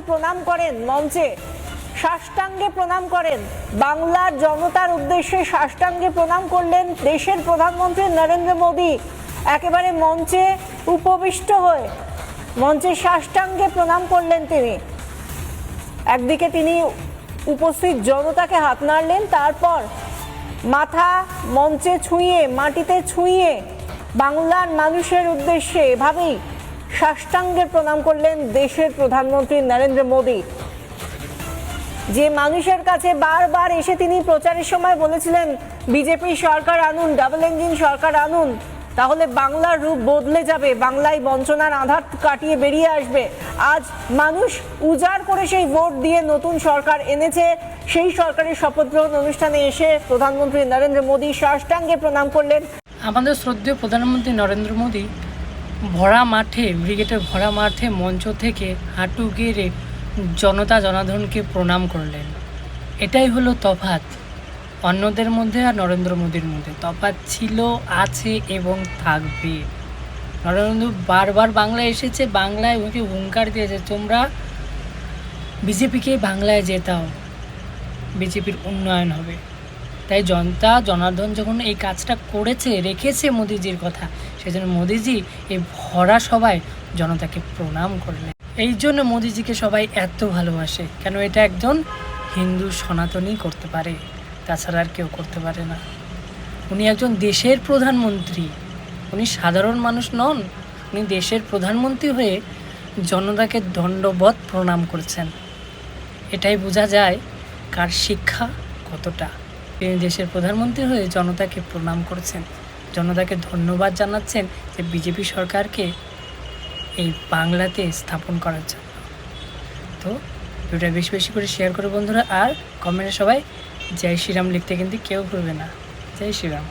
প্রণাম করেন, মঞ্চে সাষ্টাঙ্গে প্রণাম করেন, বাংলার জনতার উদ্দেশ্যে সাষ্টাঙ্গে প্রণাম করলেন দেশের প্রধানমন্ত্রী নরেন্দ্র মোদী। একেবারে মঞ্চে উপবিষ্ট হয়ে মঞ্চে সাষ্টাঙ্গে প্রণাম করলেন তিনি। একদিকে তিনি উপস্থিত জনতাকে হাত নাড়লেন, তারপর মাথা মঞ্চে ছুঁয়ে, মাটিতে ছুঁয়ে বাংলার মানুষের উদ্দেশ্যে এভাবেই সাষ্টাঙ্গে প্রণাম করলেন দেশের প্রধানমন্ত্রী নরেন্দ্র মোদী। যে মানুষের কাছে বারবার এসে তিনি প্রচারের সময় বলেছিলেন বিজেপি সরকার আনুন, ডাবল ইঞ্জিন সরকার আনুন, তাহলে বাংলার রূপ বদলে যাবে, বাংলায় বঞ্চনার আঁধার কাটিয়ে বেরিয়ে আসবে। আজ মানুষ উজাড় করে সেই ভোট দিয়ে নতুন সরকার এনেছে। সেই সরকারের শপথ গ্রহণ অনুষ্ঠানে এসে প্রধানমন্ত্রী নরেন্দ্র মোদী সাষ্টাঙ্গে প্রণাম করলেন। আমাদের শ্রদ্ধেয় প্রধানমন্ত্রী নরেন্দ্র মোদী ভরা মাঠে, ব্রিগেডের ভরা মাঠে মঞ্চ থেকে হাঁটু গেড়ে জনতা জনার্দনকে প্রণাম করলেন। এটাই হলো তফাৎ অন্যদের মধ্যে আর নরেন্দ্র মোদীর মধ্যে। তফাৎ ছিল, আছে এবং থাকবে। নরেন্দ্র বারবার বাংলায় এসেছে, বাংলায় ওকে হুঙ্কার দিয়েছে, তোমরা বিজেপিকে বাংলায় জেতাও, বিজেপির উন্নয়ন হবে। তাই জনতা জনার্দন যখন এই কাজটা করেছে, রেখেছে মোদিজির কথা, সেজন্য মোদিজি এই ভরা সবাই জনতাকে প্রণাম করলেন। এই জন্য মোদিজিকে সবাই এত ভালোবাসে, কেন এটা একজন হিন্দু সনাতনী করতে পারে, তাছাড়া আর কেউ করতে পারে না। উনি একজন দেশের প্রধানমন্ত্রী, উনি সাধারণ মানুষ নন, উনি দেশের প্রধানমন্ত্রী হয়ে জনতাকে দণ্ডবত প্রণাম করেছেন। এটাই বোঝা যায় কার শিক্ষা কতটা। তিনি দেশের প্রধানমন্ত্রী হয়ে জনতাকে প্রণাম করেছেন, জনতাকে ধন্যবাদ জানাচ্ছেন যে বিজেপি সরকারকে এই বাংলাতে স্থাপন করার জন্য। তো ভিডিওটা বেশি বেশি করে শেয়ার করে বন্ধুরা, আর কমেন্টে সবাই জয় শ্রীরাম লিখতে কিন্তু কেউ ভুলবে না। জয় শ্রীরাম।